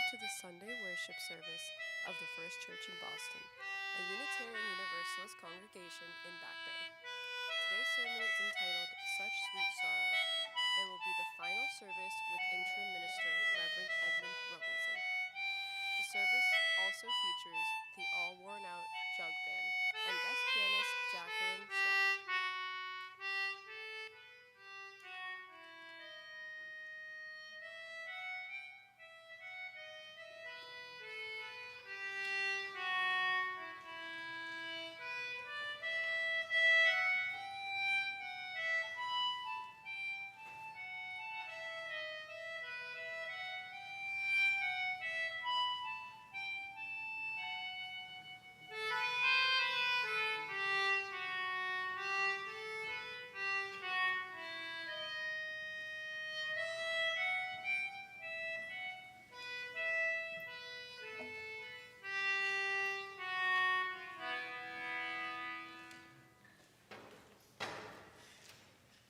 to the Sunday worship service of the First Church in Boston, a Unitarian Universalist congregation in Back Bay. Today's sermon is entitled Such Sweet Sorrow and will be the final service with Interim Minister Reverend Edmund. The service also features the all-worn-out jug band and guest pianist Jacqueline Schwab.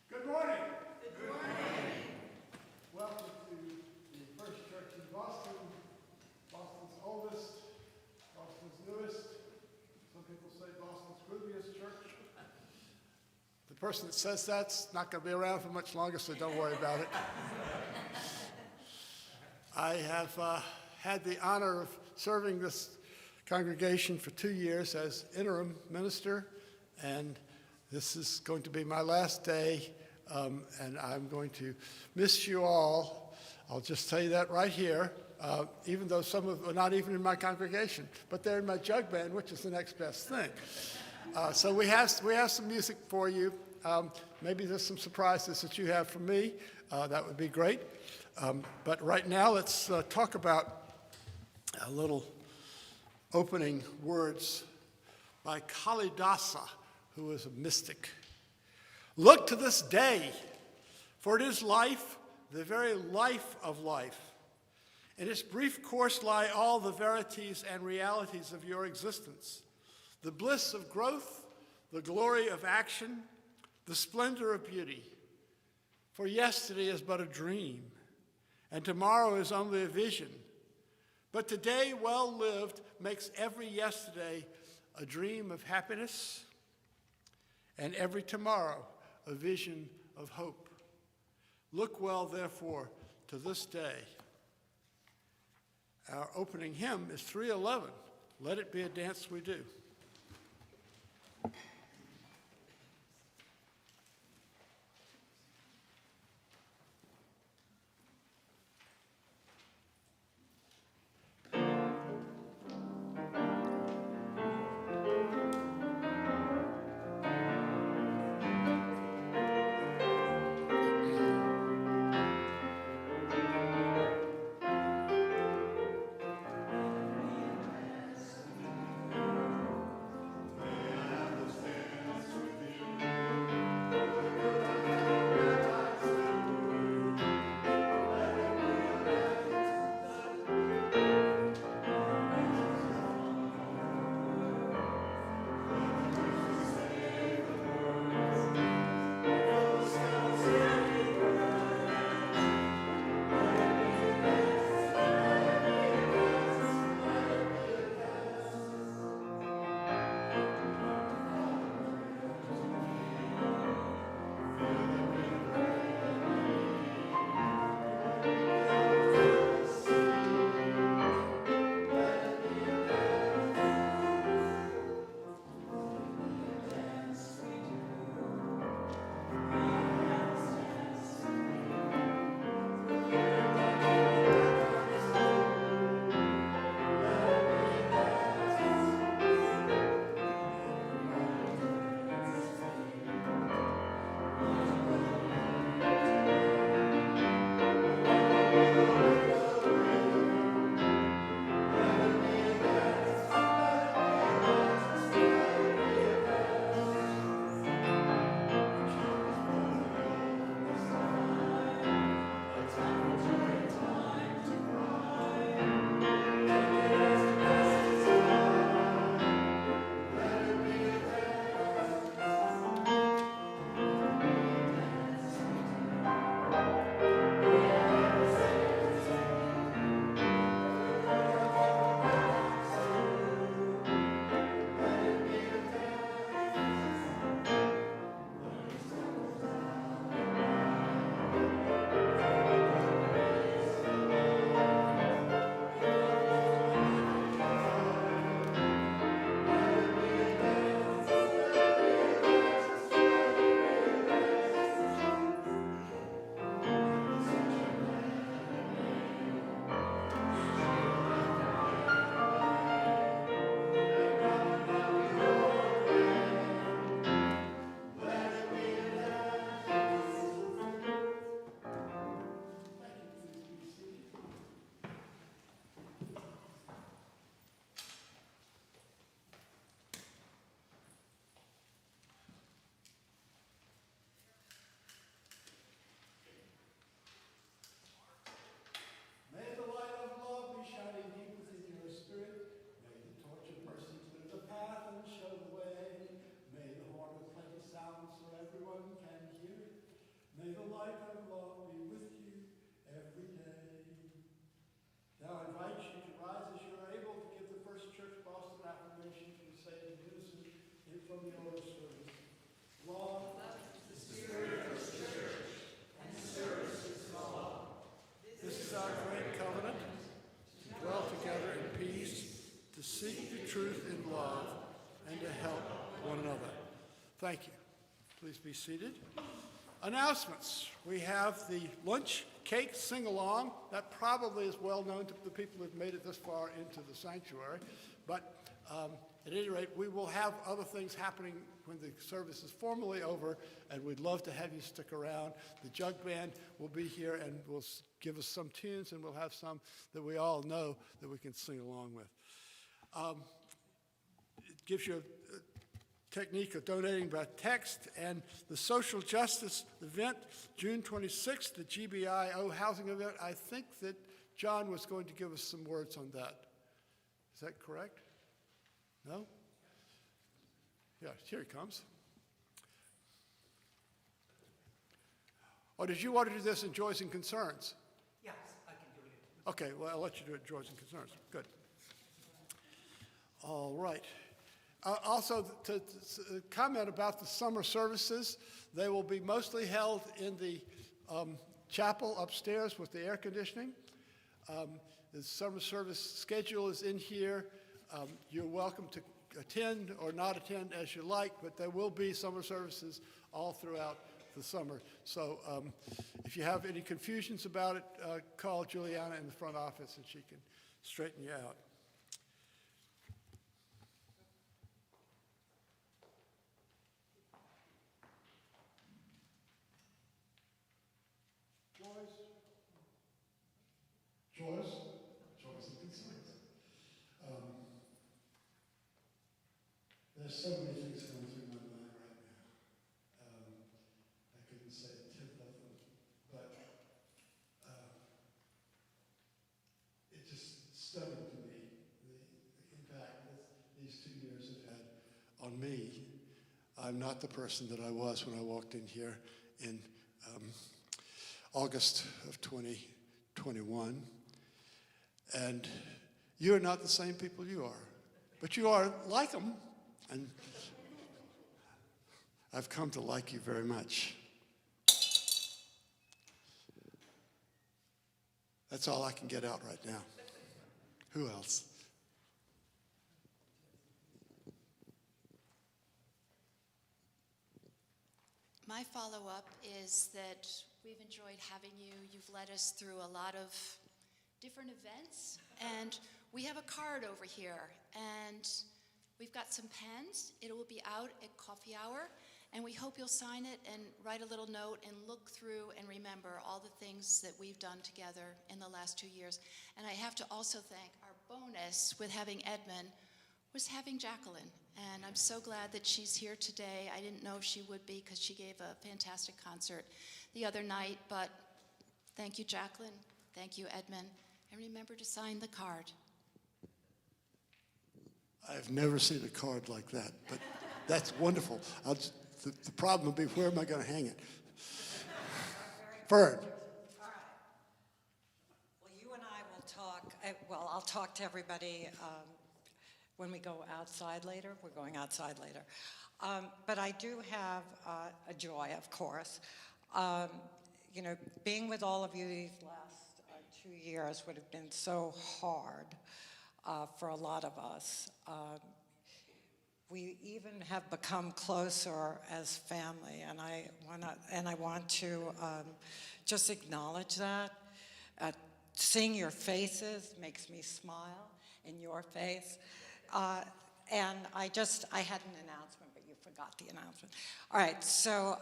Good morning. Good morning. Welcome to the First Church in Boston, Boston's oldest, Boston's newest. Some people say Boston's grooviest church. The person that says that's not going to be around for much longer, so don't worry about it. I have had the honor of serving this congregation for 2 years as interim minister, and this is going to be my last day, and I'm going to miss you all. I'll just tell you that right here, even though some of them are not even in my congregation, but they're in my jug band, which is the next best thing. So we have some music for you. Maybe there's some surprises that you have for me. That would be great. But right now, let's talk about a little opening words by Kalidasa, who is a mystic. Look to this day, for it is life, the very life of life. In its brief course lie all the verities and realities of your existence, the bliss of growth, the glory of action, the splendor of beauty. For yesterday is but a dream, and tomorrow is only a vision. But today, well lived, makes every yesterday a dream of happiness, and every tomorrow a vision of hope. Look well, therefore, to this day. Our opening hymn is 311, Let It Be a Dance We Do. light of love be with you every day. Now I invite you to rise as you are able to give the First Church Boston affirmation to say in unison and from the order service. Love is the spirit of the church, and service is law. This is our great covenant, to dwell together in peace, to seek the truth in love, and to help one another. Thank you. Please be seated. Announcements. We have the lunch cake sing-along. That probably is well known to the people who've made it this far into the sanctuary. But at any rate, we will have other things happening when the service is formally over, and we'd love to have you stick around. The jug band will be here and will give us some tunes, and we'll have some that we all know that we can sing along with. It gives you a technique of donating by text, and the social justice event, June 26th, the GBIO housing event. I think that John was going to give us some words on that. Is that correct? No? Yeah, here he comes. Or did you want to do this in Joys and Concerns? Yes, I can do it. Okay, well, I'll let you do it in Joys and Concerns. Good. All right. Also, to comment about the summer services, they will be mostly held in the chapel upstairs with the air conditioning. The summer service schedule is in here. You're welcome to attend or not attend as you like, but there will be summer services all throughout the summer. So if you have any confusions about it, call Juliana in the front office and she can straighten you out. Joys and Concerns. There's so many things going through my mind right now. I couldn't say a tenth of them, but it just stunning to me, the impact that these 2 years have had on me. I'm not the person that I was when I walked in here in August of 2021. And you're not the same people you are, but you are like them, and I've come to like you very much. That's all I can get out right now. Who else? My follow-up is that we've enjoyed having you. You've led us through a lot of different events, and we have a card over here, and we've got some pens. It will be out at coffee hour, and we hope you'll sign it and write a little note and look through and remember all the things that we've done together in the last 2 years. And I have to also thank our bonus with having Edmund was having Jacqueline, and I'm so glad that she's here today. I didn't know if she would be because she gave a fantastic concert the other night, but thank you, Jacqueline. Thank you, Edmund. And remember to sign the card. I've never seen a card like that, but that's wonderful. The problem will be, where am I going to hang it? Ferd. All right. Well, you and I will talk. I'll talk to everybody when we go outside later. We're going outside later. But I do have a joy, of course. Being with all of you these last 2 years would have been so hard for a lot of us. We even have become closer as family, and I want to just acknowledge that. Seeing your faces makes me smile, in your face. And I had an announcement, but you forgot the announcement. All right, so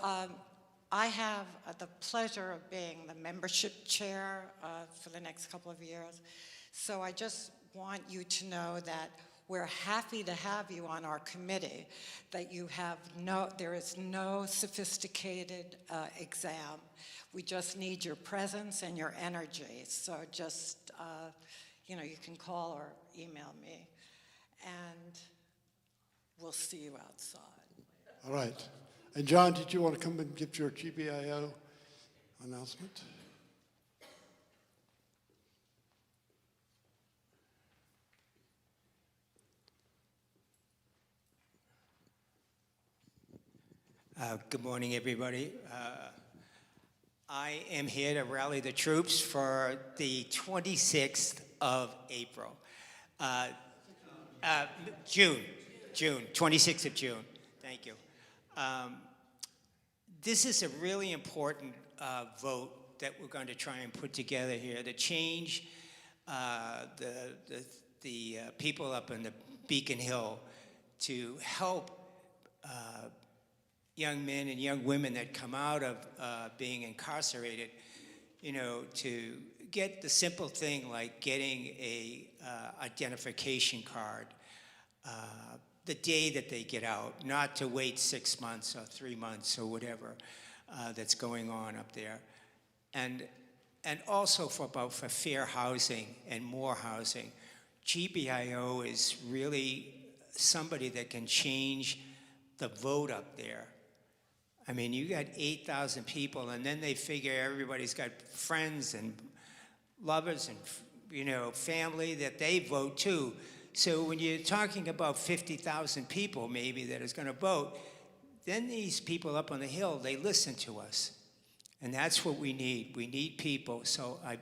I have the pleasure of being the membership chair for the next couple of years. So I just want you to know that we're happy to have you on our committee, that there is no sophisticated exam. We just need your presence and your energy. So just, you can call or email me, and we'll see you outside. All right. And John, did you want to come and give your GBIO announcement. Good morning, everybody. I am here to rally the troops for the 26th of April. June, 26th of June. Thank you. This is a really important vote that we're going to try and put together here to change the people up in the Beacon Hill to help young men and young women that come out of being incarcerated, you know, to get the simple thing like getting a identification card the day that they get out, not to wait 6 months or 3 months or whatever that's going on up there. And also for fair housing and more housing. GBIO is really somebody that can change the vote up there. I mean, you got 8,000 people, and then they figure everybody's got friends and lovers and, you know, family that they vote too. So when you're talking about 50,000 people maybe that is going to vote, then these people up on the Hill, they listen to us. And that's what we need. We need people. So I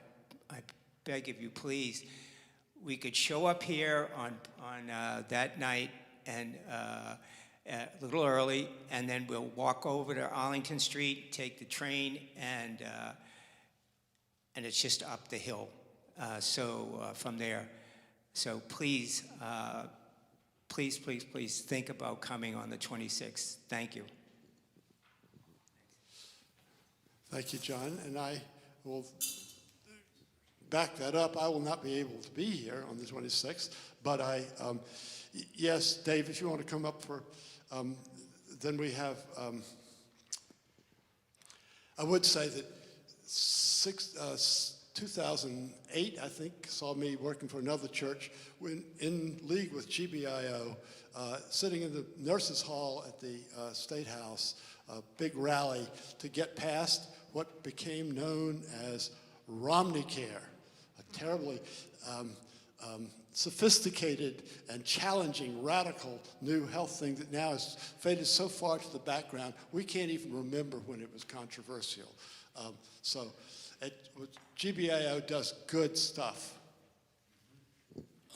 beg of you, please, we could show up here on that night and a little early, and then we'll walk over to Arlington Street, take the train, and it's just up the hill. From there. So please, please think about coming on the 26th. Thank you. Thank you, John. And I will back that up. I will not be able to be here on the 26th, but yes, Dave, if you want to come up for, then we have, I would say that 2008, I think, saw me working for another church in league with GBIO, sitting in the nurses' hall at the State House, a big rally to get past what became known as Romney Care, a terribly sophisticated and challenging, radical new health thing that now has faded so far to the background, we can't even remember when it was controversial. GBIO does good stuff.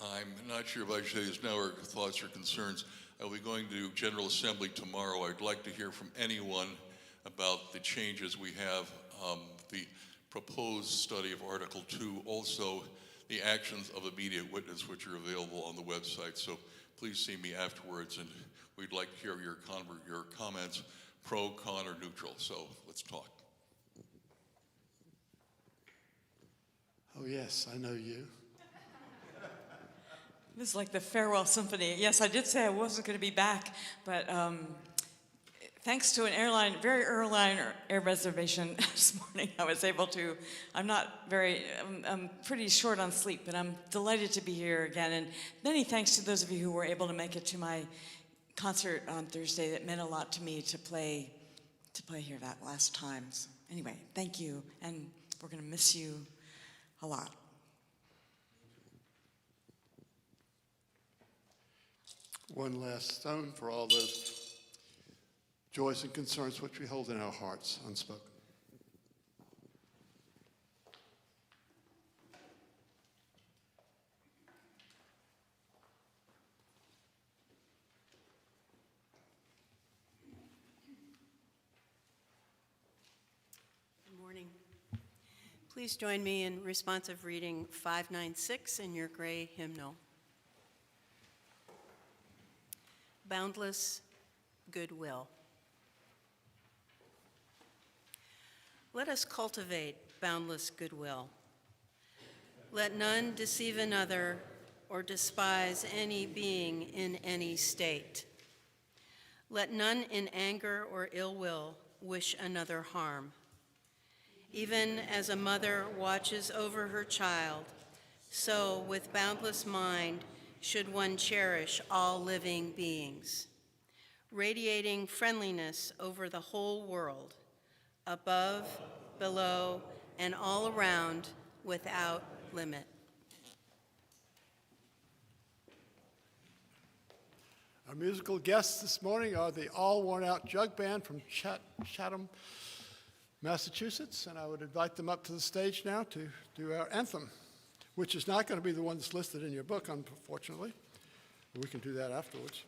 I'm not sure if I should say this now or thoughts or concerns. I'll be going to General Assembly tomorrow. I'd like to hear from anyone about the changes we have, the proposed study of Article 2, also the actions of immediate witness, which are available on the website. So please see me afterwards, and we'd like to hear your comments, pro, con, or neutral. So let's talk. Oh yes, I know you. This is like the farewell symphony. Yes, I did say I wasn't going to be back, but thanks to an very early air reservation this morning, I was able to. I'm pretty short on sleep, but I'm delighted to be here again. And many thanks to those of you who were able to make it to my concert on Thursday. That meant a lot to me to play here that last time. So anyway, thank you, and we're going to miss you a lot. One last stone for all those joys and concerns which we hold in our hearts unspoken. Good morning. Please join me in responsive reading 596 in your gray hymnal. Boundless goodwill. Let us cultivate boundless goodwill. Let none deceive another or despise any being in any state. Let none in anger or ill will wish another harm. Even as a mother watches over her child, so with boundless mind should one cherish all living beings, radiating friendliness over the whole world, above, below, and all around without limit. Our musical guests this morning are the All Worn Out Jug Band from Chatham, Massachusetts, and I would invite them up to the stage now to do our anthem, which is not going to be the one that's listed in your book, unfortunately. We can do that afterwards.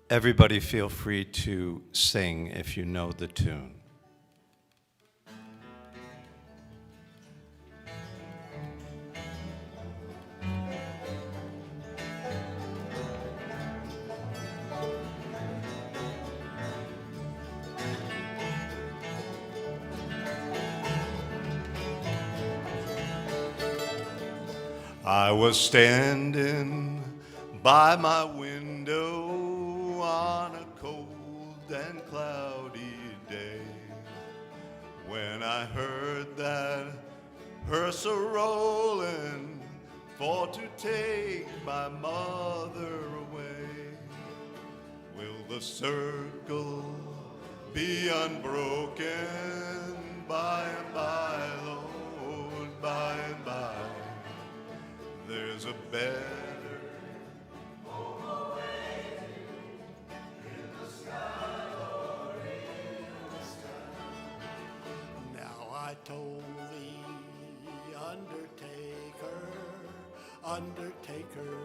Everybody feel free to sing if you know the tune. I was standing by my window on a cold and cloudy day when I heard that hearse a-rolling for to take my mother away. Will the circle be unbroken by and by, Lord, by and by? There's a better I told the undertaker,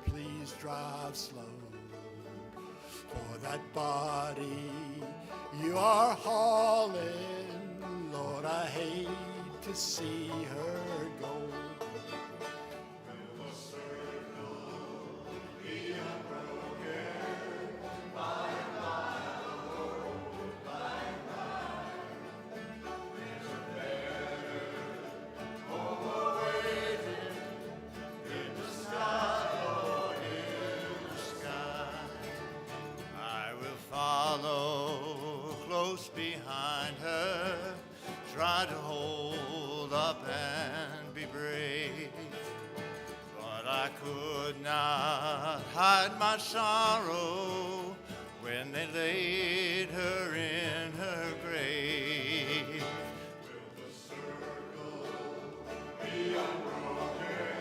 please drive slow, for that body you are hauling, Lord, I hate to see her go. Will the circle be unbroken by and by, Lord, by and by? There's a better home awaiting in the sky, Lord, in the sky. I will follow close behind her, try to hold up and be brave, but I could not hide my sorrow when they laid her in her grave. Will the circle be unbroken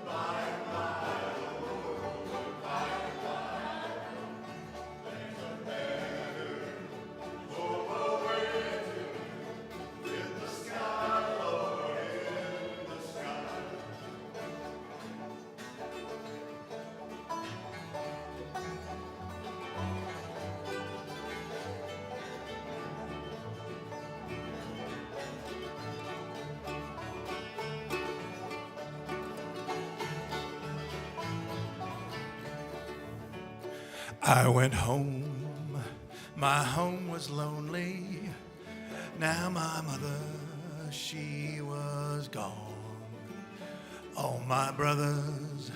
by and by, Lord, by and by? There's a better hope awaiting in the sky, Lord, in the sky. I went home, my home was lonely. Now my mother, she was gone. All my brothers,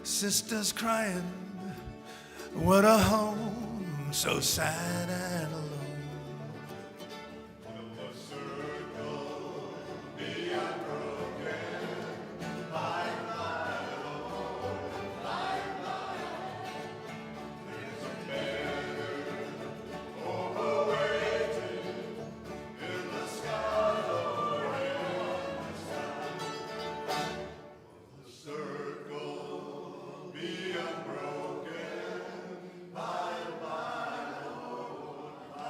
sisters crying. What a home, so sad and alone. Will the circle be unbroken by and by, Lord, by and by? There's a better hope awaiting in the sky, Lord, in the sky. Will the circle be unbroken by and by, Lord, by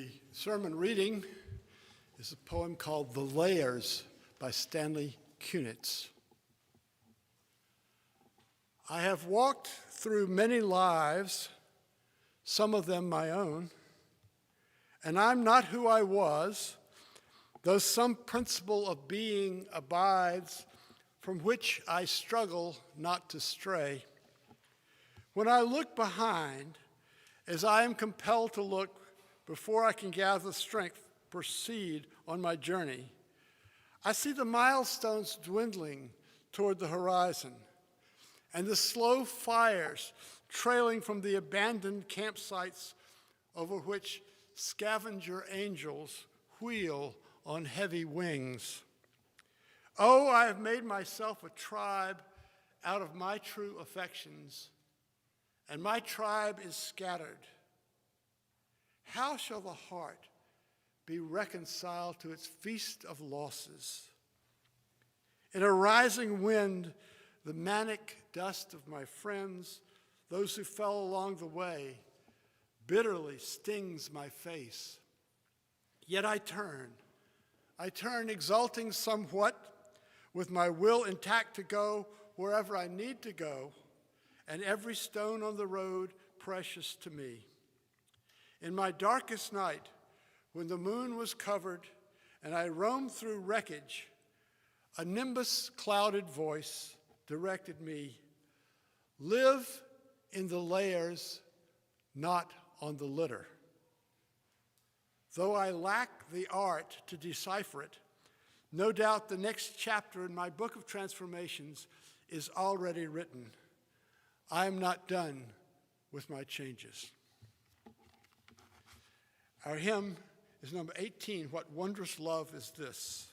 The sermon reading is a poem called The Layers by Stanley Kunitz. I have walked through many lives, some of them my own, and I'm not who I was, though some principle of being abides from which I struggle not to stray. When I look behind, as I am compelled to look before I can gather strength, proceed on my journey, I see the milestones dwindling toward the horizon and the slow fires trailing from the abandoned campsites over which scavenger angels wheel on heavy wings. Oh, I have made myself a tribe out of my true affections, and my tribe is scattered. How shall the heart be reconciled to its feast of losses? In a rising wind, the manic dust of my friends, those who fell along the way, bitterly stings my face. Yet I turn exulting somewhat, with my will intact to go wherever I need to go, and every stone on the road precious to me. In my darkest night, when the moon was covered and I roamed through wreckage, a nimbus-clouded voice directed me, live in the layers, not on the litter. Though I lack the art to decipher it, no doubt the next chapter in my book of transformations is already written. I am not done with my changes. Our hymn is number 18, What Wondrous Love Is This?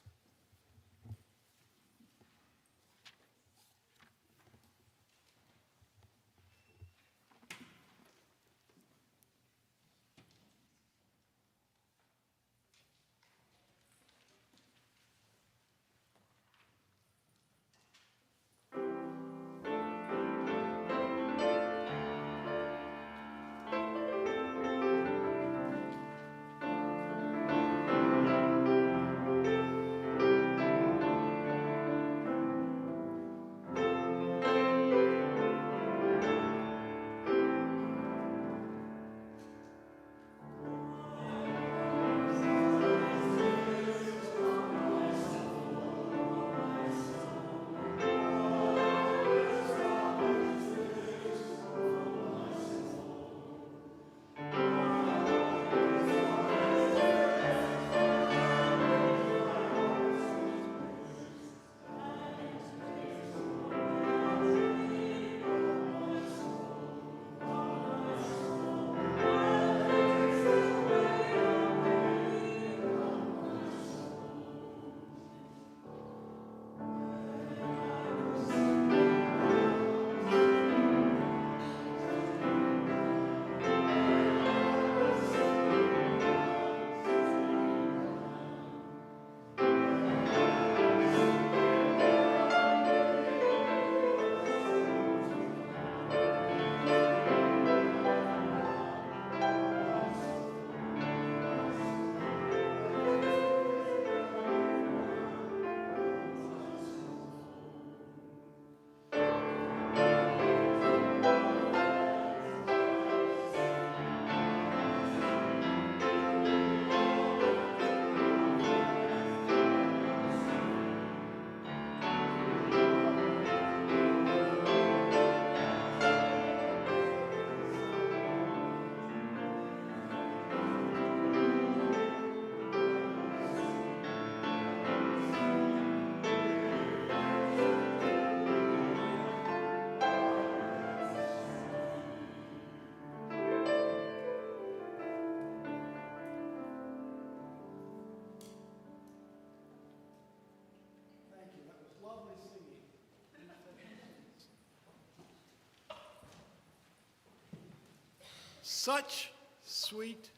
Such sweet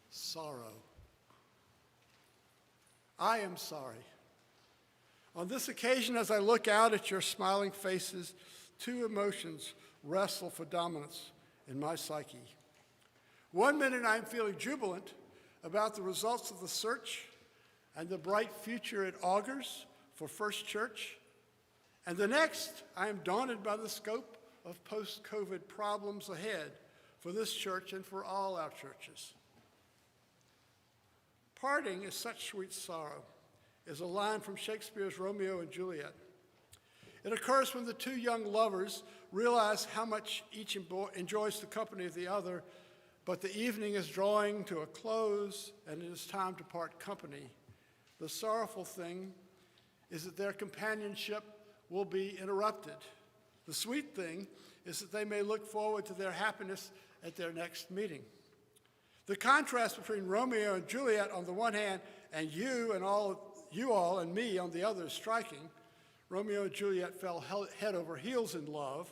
sorrow. I am sorry. On this occasion, as I look out at your smiling faces, two emotions wrestle for dominance in my psyche. One minute I'm feeling jubilant about the results of the search and the bright future it augurs for First Church. And the next, I am daunted by the scope of post-COVID problems ahead for this church and for all our churches. Parting is such sweet sorrow is a line from Shakespeare's Romeo and Juliet. It occurs when the two young lovers realize how much each enjoys the company of the other, but the evening is drawing to a close and it is time to part company. The sorrowful thing is that their companionship will be interrupted. The sweet thing is that they may look forward to their happiness at their next meeting. The contrast between Romeo and Juliet on the one hand and you all and me on the other is striking. Romeo and Juliet fell head over heels in love.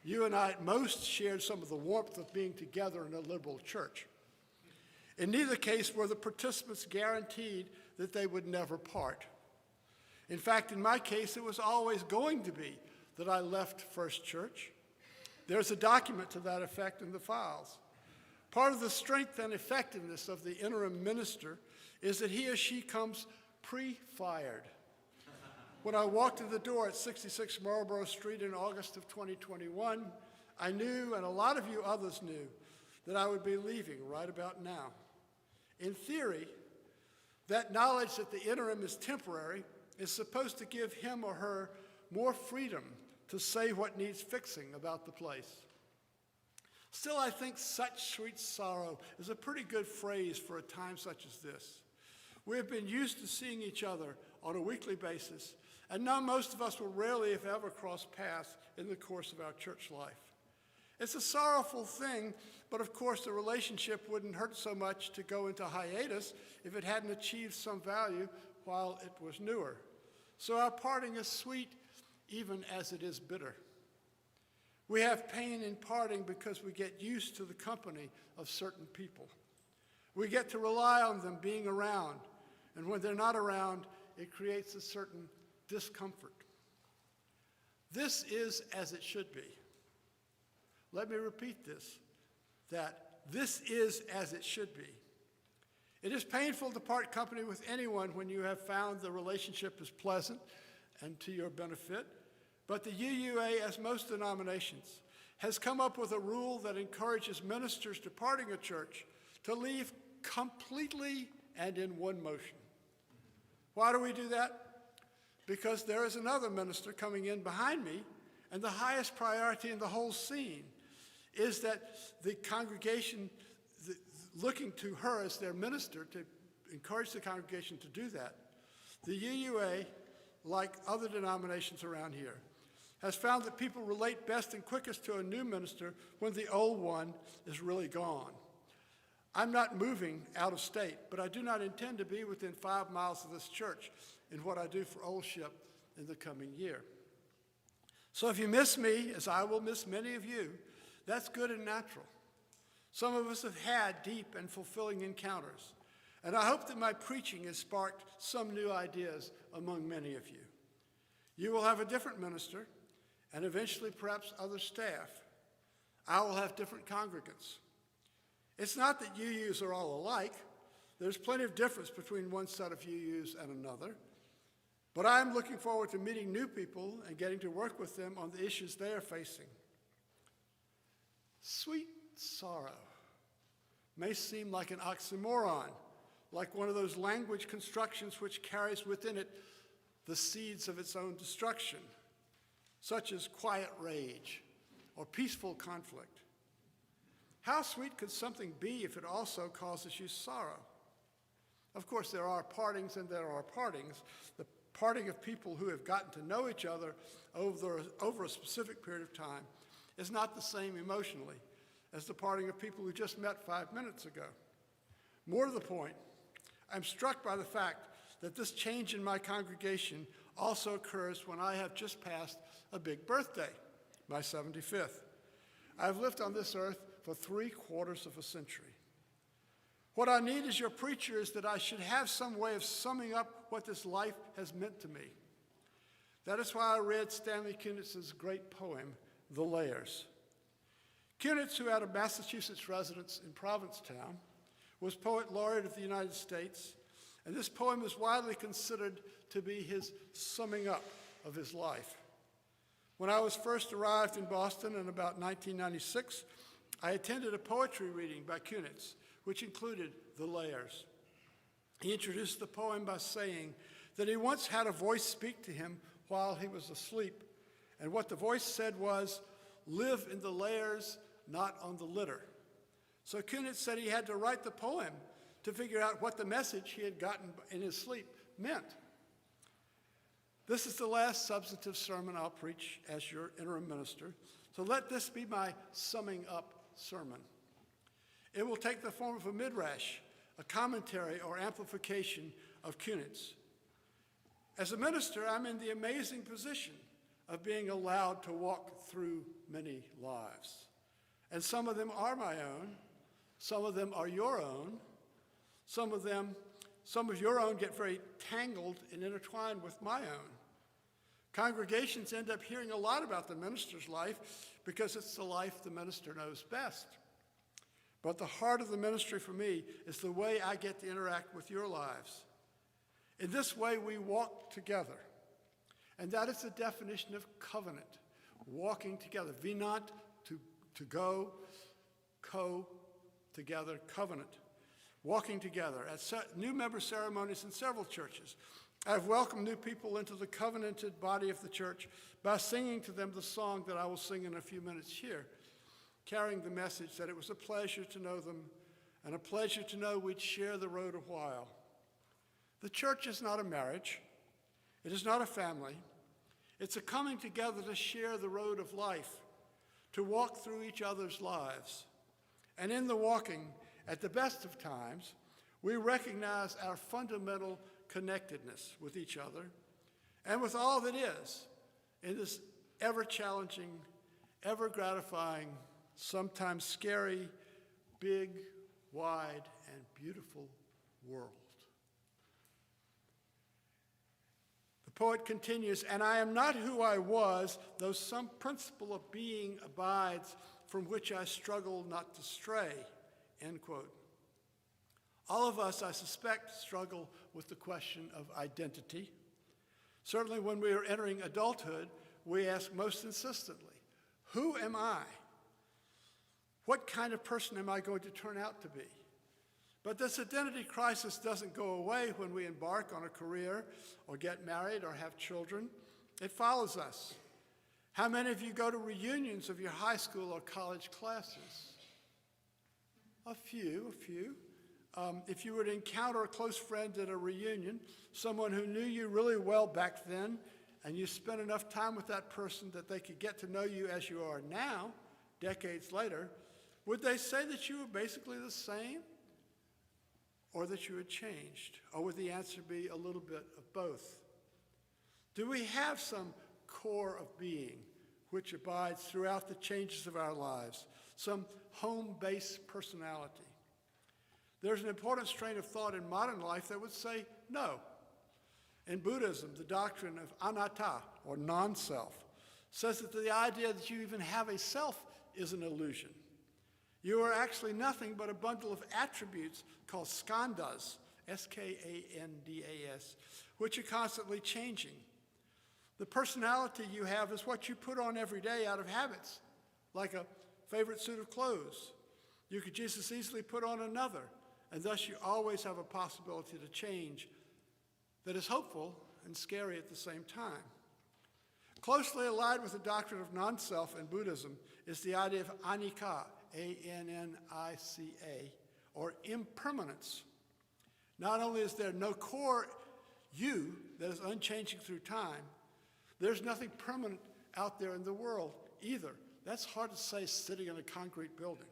You and I at most shared some of the warmth of being together in a liberal church. In neither case were the participants guaranteed that they would never part. In fact, in my case, it was always going to be that I left First Church. There's a document to that effect in the files. Part of the strength and effectiveness of the interim minister is that he or she comes pre-fired. When I walked in the door at 66 Marlborough Street in August of 2021, I knew, and a lot of you others knew, that I would be leaving right about now. In theory, that knowledge that the interim is temporary is supposed to give him or her more freedom to say what needs fixing about the place. Still, I think such sweet sorrow is a pretty good phrase for a time such as this. We have been used to seeing each other on a weekly basis, and now most of us will rarely, if ever, cross paths in the course of our church life. It's a sorrowful thing, but of course the relationship wouldn't hurt so much to go into hiatus if it hadn't achieved some value while it was newer. So our parting is sweet, even as it is bitter. We have pain in parting because we get used to the company of certain people. We get to rely on them being around, and when they're not around, it creates a certain discomfort. This is as it should be. Let me repeat this, that this is as it should be. It is painful to part company with anyone when you have found the relationship is pleasant and to your benefit, but the UUA, as most denominations, has come up with a rule that encourages ministers departing a church to leave completely and in one motion. Why do we do that? Because there is another minister coming in behind me, and the highest priority in the whole scene is that the congregation, looking to her as their minister to encourage the congregation to do that. The UUA, like other denominations around here, has found that people relate best and quickest to a new minister when the old one is really gone. I'm not moving out of state, but I do not intend to be within 5 miles of this church in what I do for Oldship in the coming year. So if you miss me, as I will miss many of you, that's good and natural. Some of us have had deep and fulfilling encounters, and I hope that my preaching has sparked some new ideas among many of you. You will have a different minister, and eventually perhaps other staff. I will have different congregants. It's not that UUs are all alike. There's plenty of difference between one set of UUs and another. But I'm looking forward to meeting new people and getting to work with them on the issues they are facing. Sweet sorrow may seem like an oxymoron, like one of those language constructions which carries within it the seeds of its own destruction, such as quiet rage or peaceful conflict. How sweet could something be if it also causes you sorrow? Of course, there are partings and there are partings. The parting of people who have gotten to know each other over a specific period of time is not the same emotionally as the parting of people who just met 5 minutes ago. More to the point, I'm struck by the fact that this change in my congregation also occurs when I have just passed a big birthday, my 75th. I've lived on this earth for 3/4 of a century. What I need as your preacher is that I should have some way of summing up what this life has meant to me. That is why I read Stanley Kunitz's great poem, The Layers. Kunitz, who had a Massachusetts residence in Provincetown, was Poet Laureate of the United States, and this poem is widely considered to be his summing up of his life. When I was first arrived in Boston in about 1996, I attended a poetry reading by Kunitz, which included The Layers. He introduced the poem by saying that he once had a voice speak to him while he was asleep, and what the voice said was, "Live in the layers, not on the litter." So Kunitz said he had to write the poem to figure out what the message he had gotten in his sleep meant. This is the last substantive sermon I'll preach as your interim minister, so let this be my summing up sermon. It will take the form of a midrash, a commentary or amplification of Kunitz. As a minister, I'm in the amazing position of being allowed to walk through many lives. And some of them are my own, some of them are your own, some of your own get very tangled and intertwined with my own. Congregations end up hearing a lot about the minister's life because it's the life the minister knows best. But the heart of the ministry for me is the way I get to interact with your lives. In this way, we walk together. And that is the definition of covenant, walking together. Venant, to go, co, together, covenant. Walking together at new member ceremonies in several churches. I've welcomed new people into the covenanted body of the church by singing to them the song that I will sing in a few minutes here, carrying the message that it was a pleasure to know them and a pleasure to know we'd share the road a while. The church is not a marriage. It is not a family. It's a coming together to share the road of life, to walk through each other's lives. And in the walking, at the best of times, we recognize our fundamental connectedness with each other and with all that is in this ever-challenging, ever-gratifying, sometimes scary, big, wide, and beautiful world. The poet continues, "And I am not who I was, though some principle of being abides from which I struggle not to stray," end quote. All of us, I suspect, struggle with the question of identity. Certainly when we are entering adulthood, we ask most insistently, who am I? What kind of person am I going to turn out to be? But this identity crisis doesn't go away when we embark on a career or get married or have children. It follows us. How many of you go to reunions of your high school or college classes? A few. If you were to encounter a close friend at a reunion, someone who knew you really well back then, and you spent enough time with that person that they could get to know you as you are now, decades later, would they say that you were basically the same? Or that you had changed? Or would the answer be a little bit of both? Do we have some core of being which abides throughout the changes of our lives, some home-based personality? There's an important strain of thought in modern life that would say no. In Buddhism, the doctrine of anatta, or non-self, says that the idea that you even have a self is an illusion. You are actually nothing but a bundle of attributes called skandhas, S-K-A-N-D-A-S, which are constantly changing. The personality you have is what you put on every day out of habits, like a favorite suit of clothes. You could just as easily put on another, and thus you always have a possibility to change that is hopeful and scary at the same time. Closely allied with the doctrine of non-self in Buddhism is the idea of anicca, A-N-N-I-C-A, or impermanence. Not only is there no core you that is unchanging through time, there's nothing permanent out there in the world either. That's hard to say sitting in a concrete building.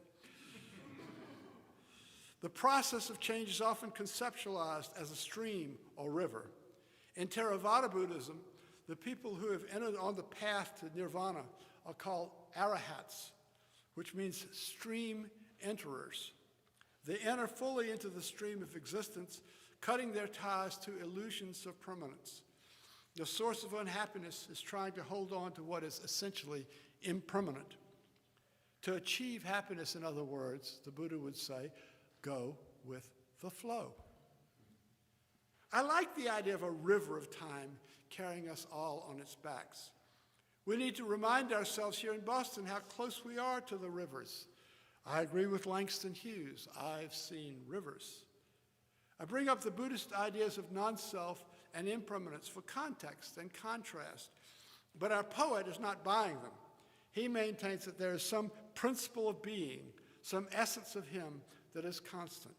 The process of change is often conceptualized as a stream or river. In Theravada Buddhism, the people who have entered on the path to nirvana are called arahats, which means stream enterers. They enter fully into the stream of existence, cutting their ties to illusions of permanence. The source of unhappiness is trying to hold on to what is essentially impermanent. To achieve happiness, in other words, the Buddha would say, go with the flow. I like the idea of a river of time carrying us all on its backs. We need to remind ourselves here in Boston how close we are to the rivers. I agree with Langston Hughes. I've seen rivers. I bring up the Buddhist ideas of non-self and impermanence for context and contrast. But our poet is not buying them. He maintains that there is some principle of being, some essence of him that is constant.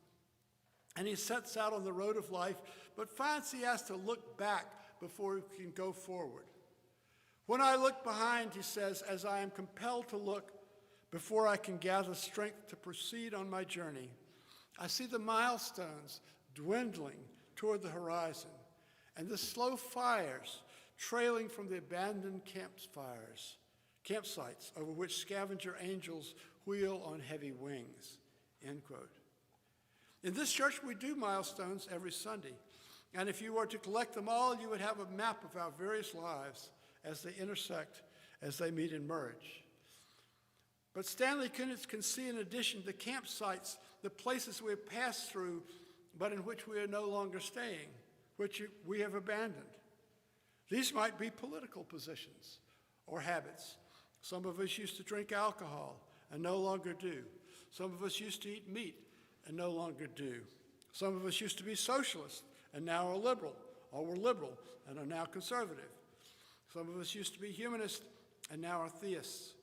And he sets out on the road of life, but finds he has to look back before he can go forward. When I look behind, he says, as I am compelled to look before I can gather strength to proceed on my journey, I see the milestones dwindling toward the horizon and the slow fires trailing from the abandoned campsites over which scavenger angels wheel on heavy wings, end quote. In this church, we do milestones every Sunday. And if you were to collect them all, you would have a map of our various lives as they intersect, as they meet and merge. But Stanley Kunitz can see, in addition, the campsites, the places we have passed through, but in which we are no longer staying, which we have abandoned. These might be political positions or habits. Some of us used to drink alcohol and no longer do. Some of us used to eat meat and no longer do. Some of us used to be socialist and now are liberal, or were liberal and are now conservative. Some of us used to be humanist and now are theists.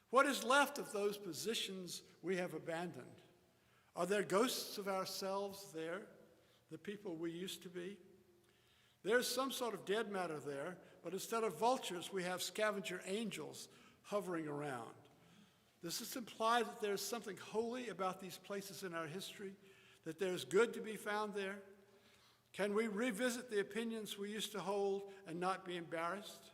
What is left of those positions we have abandoned? Are there ghosts of ourselves there, the people we used to be? There's some sort of dead matter there, but instead of vultures, we have scavenger angels hovering around. Does this imply that there's something holy about these places in our history, that there's good to be found there? Can we revisit the opinions we used to hold and not be embarrassed?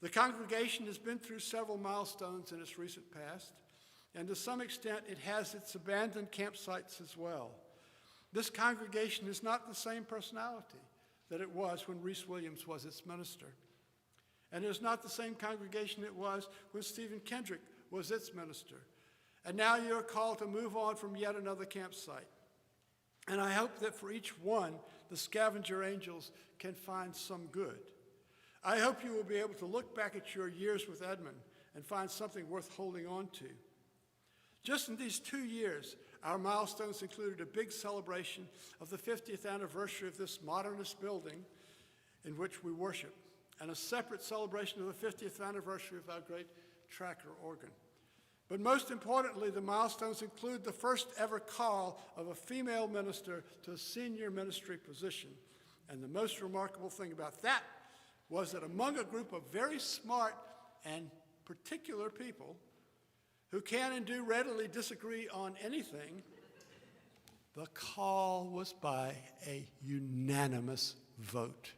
The congregation has been through several milestones in its recent past, and to some extent it has its abandoned campsites as well. This congregation is not the same personality that it was when Reese Williams was its minister. And it is not the same congregation it was when Stephen Kendrick was its minister. And now you are called to move on from yet another campsite. And I hope that for each one, the scavenger angels can find some good. I hope you will be able to look back at your years with Edmund and find something worth holding on to. Just in these 2 years, our milestones included a big celebration of the 50th anniversary of this modernist building in which we worship, and a separate celebration of the 50th anniversary of our great tracker organ. But most importantly, the milestones include the first ever call of a female minister to a senior ministry position. And the most remarkable thing about that was that among a group of very smart and particular people who can and do readily disagree on anything, the call was by a unanimous vote.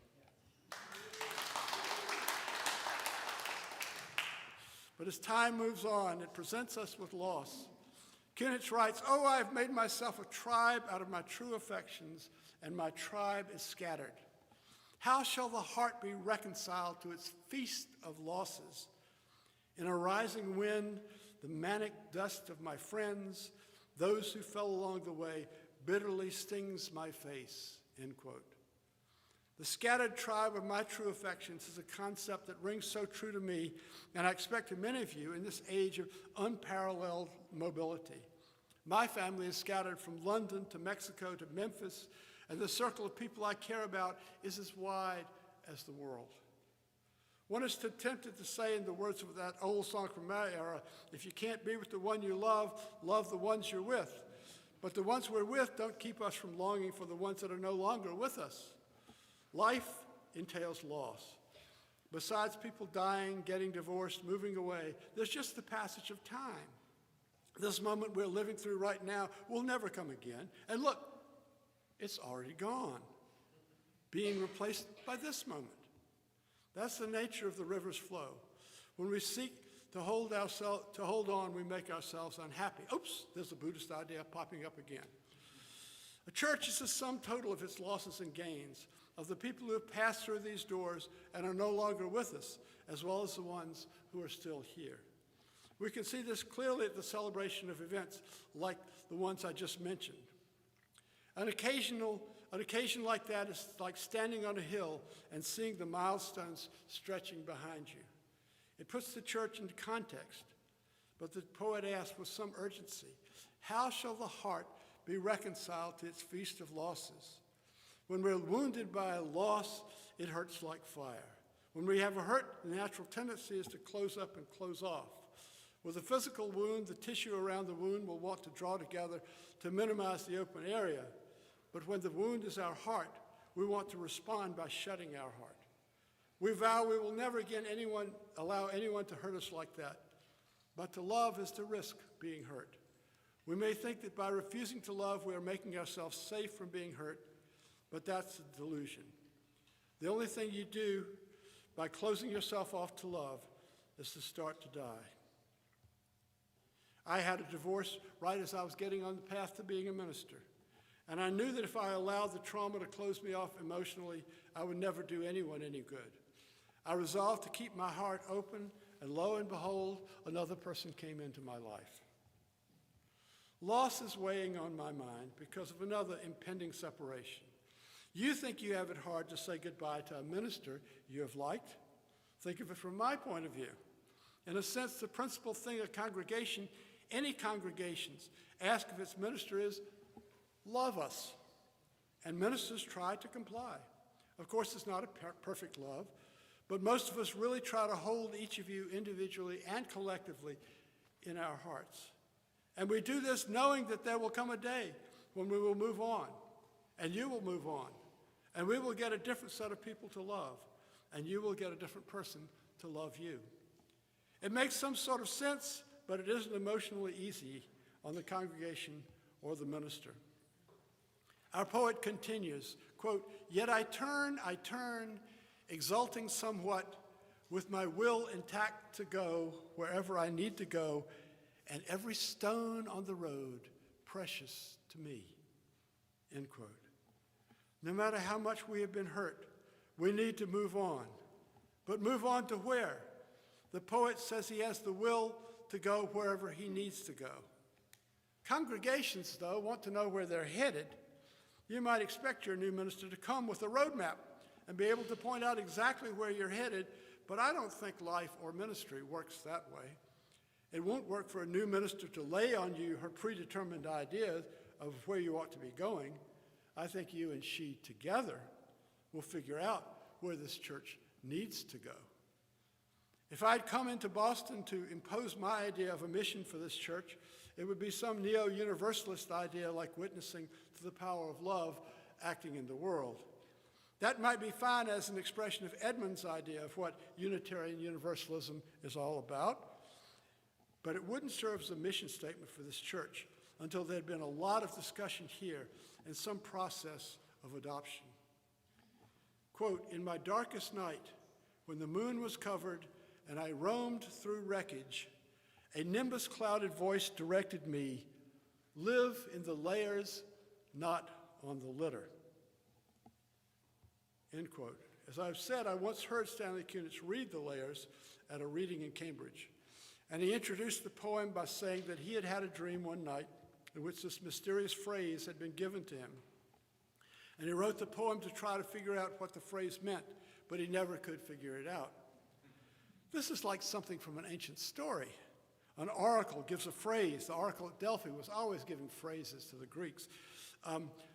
But as time moves on, it presents us with loss. Kunitz writes, "Oh, I have made myself a tribe out of my true affections, and my tribe is scattered. How shall the heart be reconciled to its feast of losses? In a rising wind, the manic dust of my friends, those who fell along the way, bitterly stings my face," end quote. The scattered tribe of my true affections is a concept that rings so true to me, and I expect to many of you in this age of unparalleled mobility. My family is scattered from London to Mexico to Memphis, and the circle of people I care about is as wide as the world. One is tempted to say, in the words of that old song from my era, if you can't be with the one you love, love the ones you're with. But the ones we're with don't keep us from longing for the ones that are no longer with us. Life entails loss. Besides people dying, getting divorced, moving away, there's just the passage of time. This moment we're living through right now will never come again. And look, it's already gone, being replaced by this moment. That's the nature of the river's flow. When we seek to hold on, we make ourselves unhappy. Oops, there's a Buddhist idea popping up again. A church is the sum total of its losses and gains, of the people who have passed through these doors and are no longer with us, as well as the ones who are still here. We can see this clearly at the celebration of events like the ones I just mentioned. An occasion like that is like standing on a hill and seeing the milestones stretching behind you. It puts the church into context. But the poet asks with some urgency, how shall the heart be reconciled to its feast of losses? When we're wounded by a loss, it hurts like fire. When we have a hurt, the natural tendency is to close up and close off. With a physical wound, the tissue around the wound will want to draw together to minimize the open area. But when the wound is our heart, we want to respond by shutting our heart. We vow we will never again allow anyone to hurt us like that. But to love is to risk being hurt. We may think that by refusing to love, we are making ourselves safe from being hurt, but that's a delusion. The only thing you do by closing yourself off to love is to start to die. I had a divorce right as I was getting on the path to being a minister. And I knew that if I allowed the trauma to close me off emotionally, I would never do anyone any good. I resolved to keep my heart open, and lo and behold, another person came into my life. Loss is weighing on my mind because of another impending separation. You think you have it hard to say goodbye to a minister you have liked? Think of it from my point of view. In a sense, the principal thing a congregation, any congregations, ask of its minister is, love us. And ministers try to comply. Of course, it's not a perfect love, but most of us really try to hold each of you individually and collectively in our hearts. And we do this knowing that there will come a day when we will move on, and you will move on, and we will get a different set of people to love, and you will get a different person to love you. It makes some sort of sense, but it isn't emotionally easy on the congregation or the minister. Our poet continues, quote, "Yet I turn, exulting somewhat, with my will intact to go wherever I need to go, and every stone on the road precious to me," end quote. No matter how much we have been hurt, we need to move on. But move on to where? The poet says he has the will to go wherever he needs to go. Congregations, though, want to know where they're headed. You might expect your new minister to come with a roadmap and be able to point out exactly where you're headed, but I don't think life or ministry works that way. It won't work for a new minister to lay on you her predetermined ideas of where you ought to be going. I think you and she together will figure out where this church needs to go. If I'd come into Boston to impose my idea of a mission for this church, it would be some neo-universalist idea like witnessing to the power of love acting in the world. That might be fine as an expression of Edmund's idea of what Unitarian Universalism is all about, but it wouldn't serve as a mission statement for this church until there had been a lot of discussion here and some process of adoption. Quote, "In my darkest night, when the moon was covered and I roamed through wreckage, a nimbus-clouded voice directed me, live in the layers, not on the litter." End quote. As I've said, I once heard Stanley Kunitz read The Layers at a reading in Cambridge. And he introduced the poem by saying that he had had a dream one night in which this mysterious phrase had been given to him. And he wrote the poem to try to figure out what the phrase meant, but he never could figure it out. This is like something from an ancient story. An oracle gives a phrase. The oracle at Delphi was always giving phrases to the Greeks.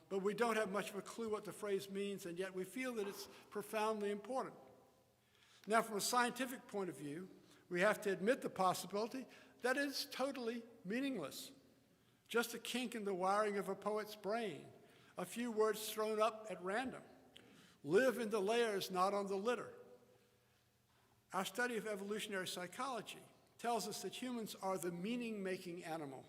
But we don't have much of a clue what the phrase means, and yet we feel that it's profoundly important. Now, from a scientific point of view, we have to admit the possibility that it's totally meaningless. Just a kink in the wiring of a poet's brain, a few words thrown up at random. Live in the layers, not on the litter. Our study of evolutionary psychology tells us that humans are the meaning-making animal.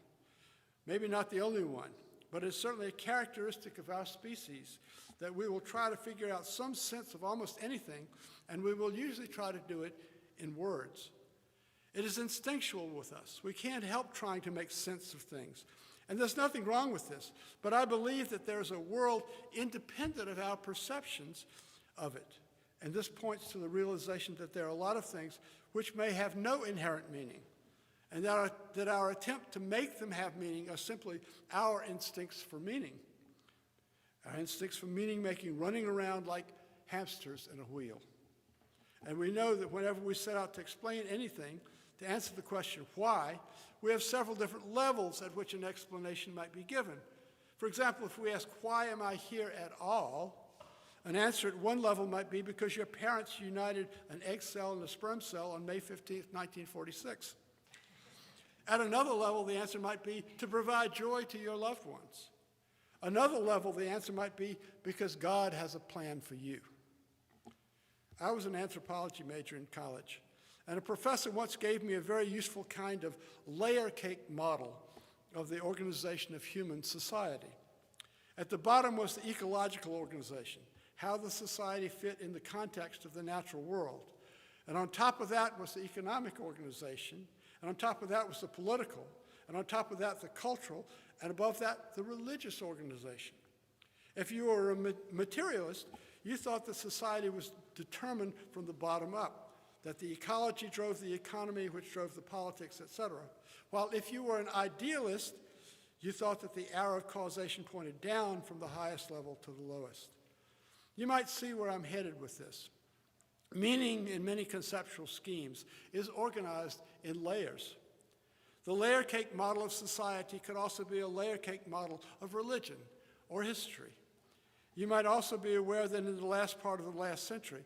Maybe not the only one, but it's certainly a characteristic of our species that we will try to figure out some sense of almost anything, and we will usually try to do it in words. It is instinctual with us. We can't help trying to make sense of things. And there's nothing wrong with this, but I believe that there's a world independent of our perceptions of it. And this points to the realization that there are a lot of things which may have no inherent meaning, and that our attempt to make them have meaning are simply our instincts for meaning. Our instincts for meaning-making running around like hamsters in a wheel. And we know that whenever we set out to explain anything, to answer the question why, we have several different levels at which an explanation might be given. For example, if we ask, why am I here at all? An answer at one level might be because your parents united an egg cell and a sperm cell on May 15th, 1946. At another level, the answer might be to provide joy to your loved ones. Another level, the answer might be because God has a plan for you. I was an anthropology major in college, and a professor once gave me a very useful kind of layer cake model of the organization of human society. At the bottom was the ecological organization, how the society fit in the context of the natural world. And on top of that was the economic organization, and on top of that was the political, and on top of that the cultural, and above that the religious organization. If you were a materialist, you thought that society was determined from the bottom up, that the ecology drove the economy, which drove the politics, etc. While if you were an idealist, you thought that the arrow of causation pointed down from the highest level to the lowest. You might see where I'm headed with this. Meaning in many conceptual schemes is organized in layers. The layer cake model of society could also be a layer cake model of religion or history. You might also be aware that in the last part of the last century,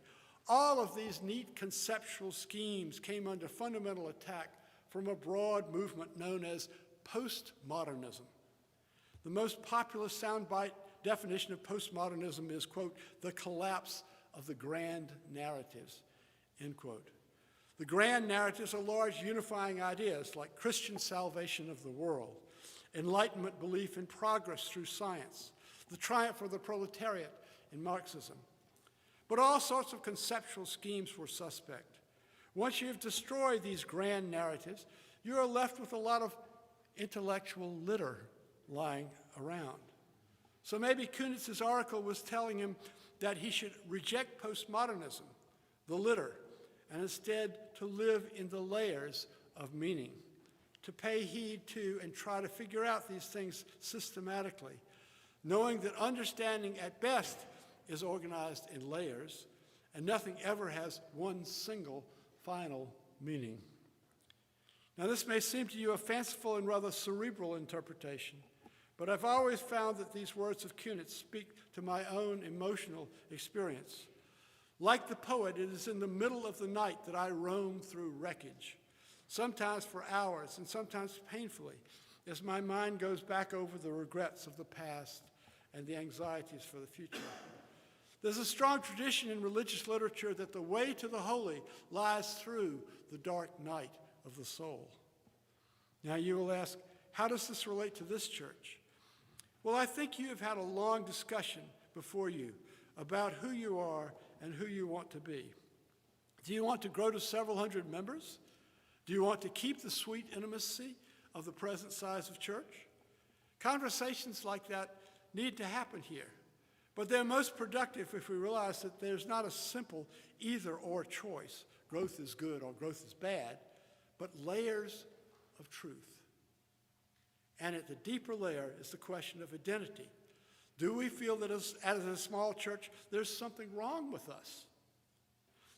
all of these neat conceptual schemes came under fundamental attack from a broad movement known as postmodernism. The most popular soundbite definition of postmodernism is, quote, the collapse of the grand narratives, end quote. The grand narratives are large unifying ideas like Christian salvation of the world, Enlightenment belief in progress through science, the triumph of the proletariat in Marxism. But all sorts of conceptual schemes were suspect. Once you've destroyed these grand narratives, you are left with a lot of intellectual litter lying around. So maybe Kunitz's oracle was telling him that he should reject postmodernism, the litter, and instead to live in the layers of meaning, to pay heed to and try to figure out these things systematically, knowing that understanding at best is organized in layers, and nothing ever has one single final meaning. Now, this may seem to you a fanciful and rather cerebral interpretation, but I've always found that these words of Kunitz speak to my own emotional experience. Like the poet, it is in the middle of the night that I roam through wreckage, sometimes for hours and sometimes painfully, as my mind goes back over the regrets of the past and the anxieties for the future. There's a strong tradition in religious literature that the way to the holy lies through the dark night of the soul. Now you will ask, how does this relate to this church? Well, I think you have had a long discussion before you about who you are and who you want to be. Do you want to grow to several hundred members? Do you want to keep the sweet intimacy of the present size of church? Conversations like that need to happen here, but they're most productive if we realize that there's not a simple either-or choice. Growth is good or growth is bad, but layers of truth. And at the deeper layer is the question of identity. Do we feel that as a small church, there's something wrong with us?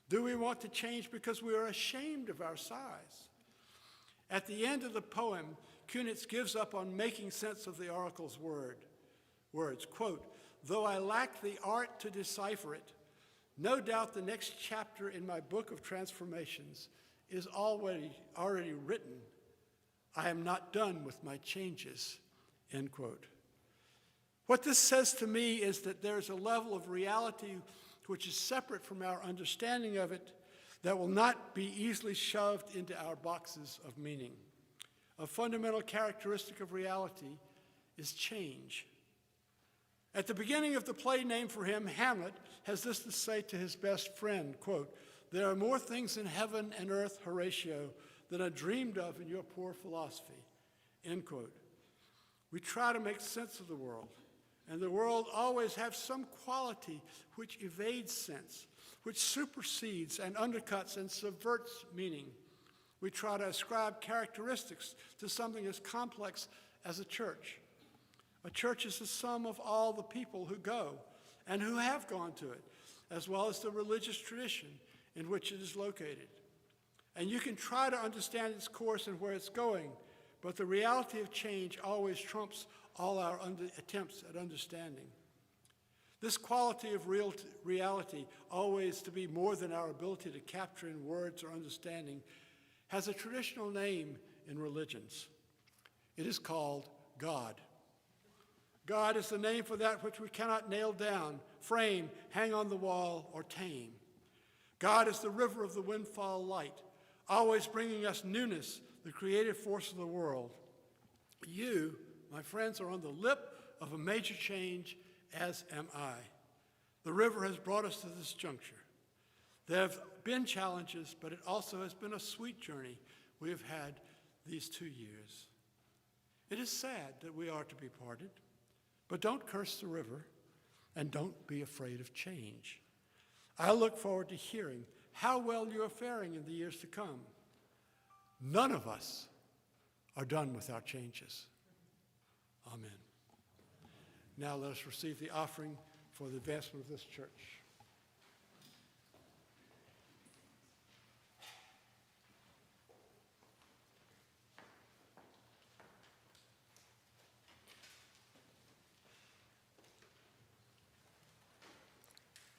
Do we want to change because we are ashamed of our size? At the end of the poem, Kunitz gives up on making sense of the oracle's words. Quote, though I lack the art to decipher it, no doubt the next chapter in my book of transformations is already written. I am not done with my changes, end quote. What this says to me is that there's a level of reality which is separate from our understanding of it that will not be easily shoved into our boxes of meaning. A fundamental characteristic of reality is change. At the beginning of the play named for him, Hamlet has this to say to his best friend, quote, there are more things in heaven and earth, Horatio, than I dreamed of in your poor philosophy, end quote. We try to make sense of the world, and the world always has some quality which evades sense, which supersedes and undercuts and subverts meaning. We try to ascribe characteristics to something as complex as a church. A church is the sum of all the people who go and who have gone to it, as well as the religious tradition in which it is located. And you can try to understand its course and where it's going, but the reality of change always trumps all our attempts at understanding. This quality of reality, always to be more than our ability to capture in words or understanding, has a traditional name in religions. It is called God. God is the name for that which we cannot nail down, frame, hang on the wall, or tame. God is the river of the windfall light, always bringing us newness, the creative force of the world. You, my friends, are on the lip of a major change, as am I. The river has brought us to this juncture. There have been challenges, but it also has been a sweet journey we have had these 2 years. It is sad that we are to be parted, but don't curse the river and don't be afraid of change. I look forward to hearing how well you are faring in the years to come. None of us are done without changes. Amen. Now let us receive the offering for the advancement of this church.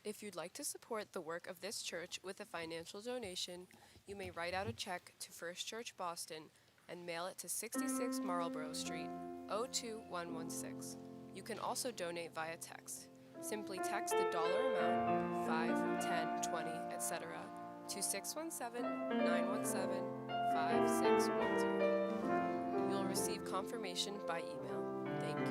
If you'd like to support the work of this church with a financial donation, you may write out a check to First Church Boston and mail it to 66 Marlborough Street, 02116. You can also donate via text. Simply text the dollar amount, 5, 10, 20, etc., to 617-917-5612. You'll receive confirmation by email. Thank you.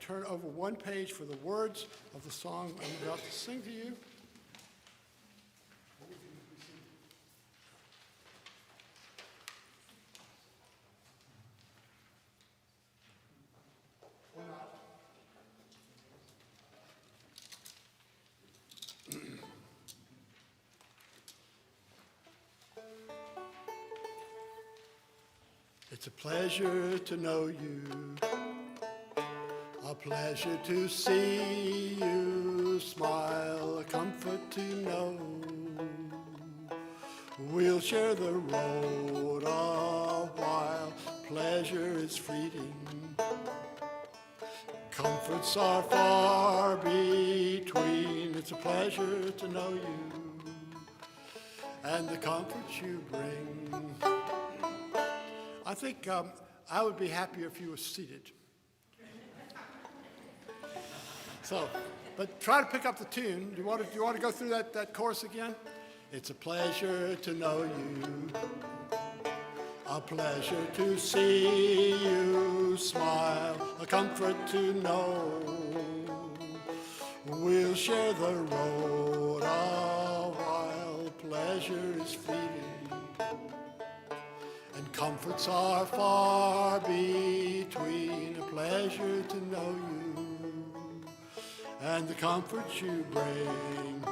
turn over one page for the words of the song I'm about to sing to you. It's a pleasure to know you, a pleasure to see you smile, a comfort to know we'll share the road a while. Pleasure is fleeting, comforts are far between. It's a pleasure to know you and the comforts you bring. I think I would be happier if you were seated. So, but try to pick up the tune. Do you want to go through that chorus again? It's a pleasure to know you, a pleasure to see you smile, a comfort to know we'll share the road a while. Pleasure is fleeting, and comforts are far between. A pleasure to know you and the comforts you bring.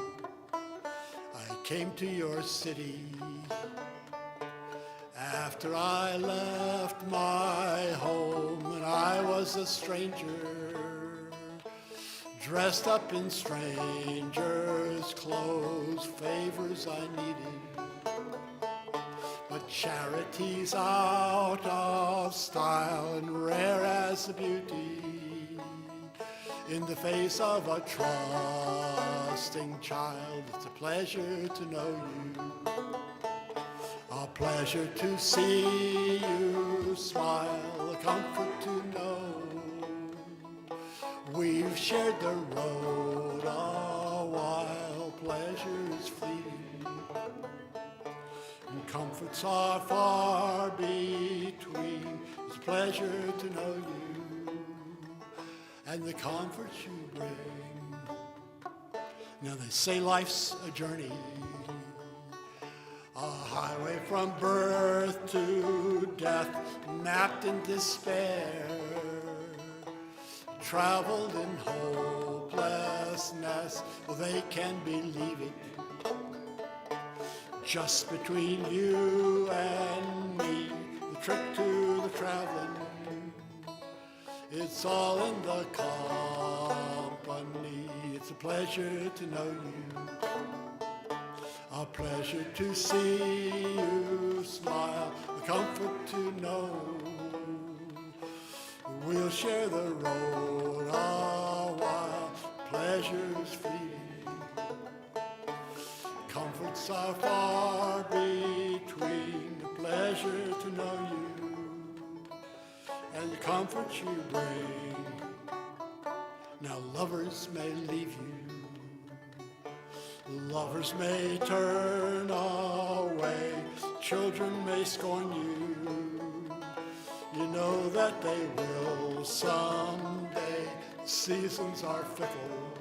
I came to your city after I left my home, and I was a stranger, dressed up in strangers' clothes, favors I needed, but charity's out of style and rare as the beauty in the face of a trusting child. It's a pleasure to know you, a pleasure to see you smile, a comfort to know we've shared the road a while. Pleasure is fleeting, and comforts are far between. It's a pleasure to know you and the comforts you bring. Now they say life's a journey, a highway from birth to death, mapped in despair, traveled in hopelessness. Well, they can believe it, just between you and me, the trick to the traveling, it's all in the company. It's a pleasure to know you, a pleasure to see you smile, a comfort to know we'll share the road a while. Pleasure's fleeting, comforts are far between. A pleasure to know you and the comfort you bring. Now lovers may leave you, lovers may turn away, children may scorn you, you know that they will someday. Seasons are fickle,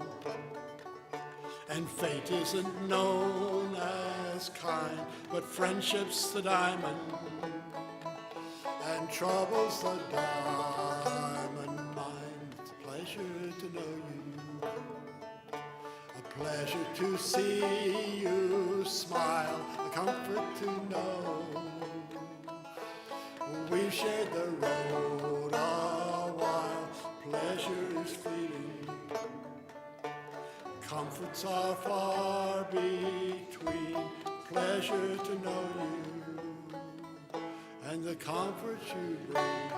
and fate isn't known as kind, but friendship's the diamond, and trouble's the diamond mine. It's a pleasure to know you, a pleasure to see you smile, a comfort to know we've shared the road a while. Pleasure's fleeting, comforts are far between. Pleasure to know you and the comfort you bring.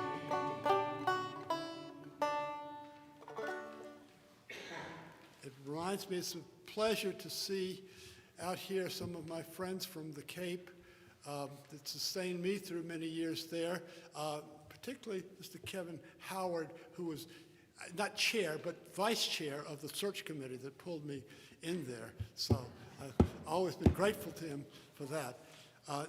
It reminds me, it's a pleasure to see out here some of my friends from the Cape that sustained me through many years there, particularly Mr. Kevin Howard, who was not chair, but vice chair of the search committee that pulled me in there. So I've always been grateful to him for that.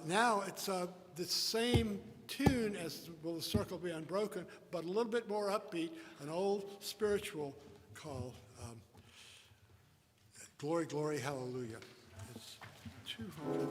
Now it's the same tune as Will the Circle Be Unbroken, but a little bit more upbeat, an old spiritual called Glory, Glory, Hallelujah. It's 200.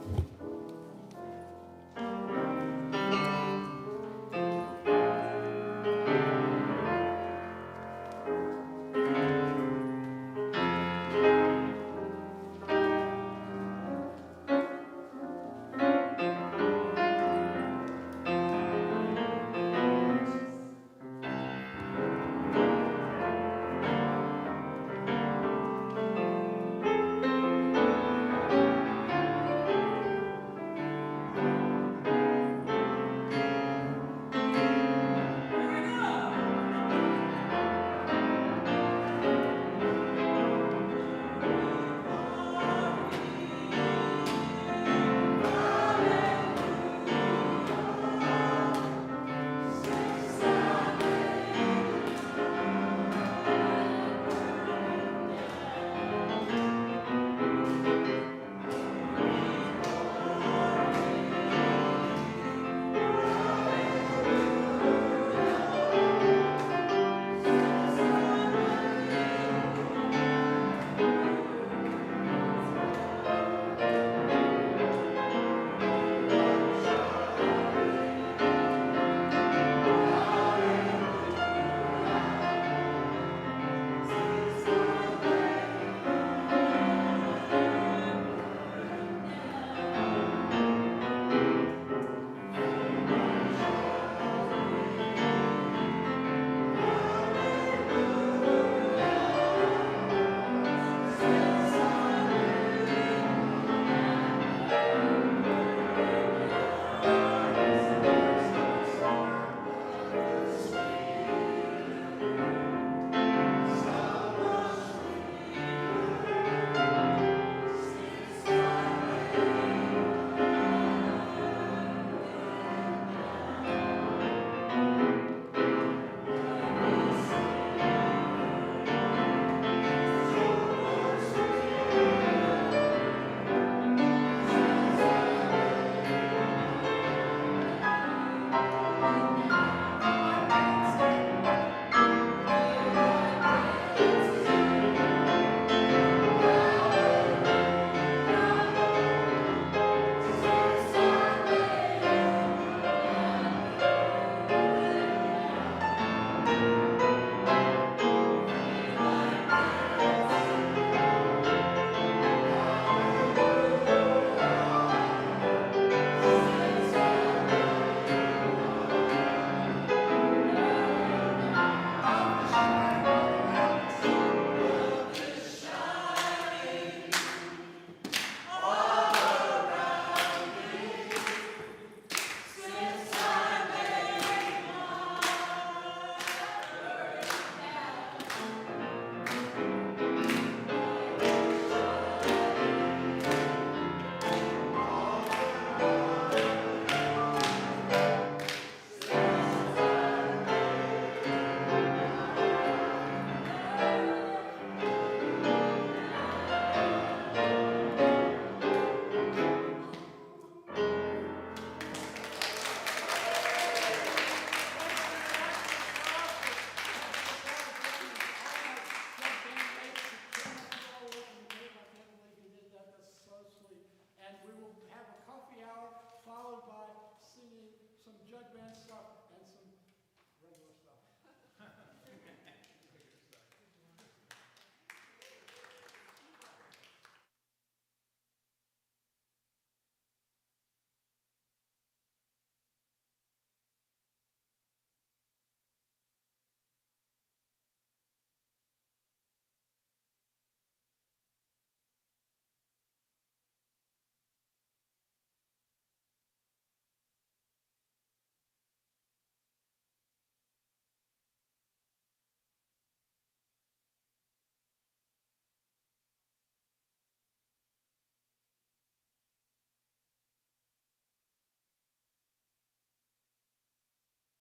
And we will have a coffee hour followed by singing some jug band stuff.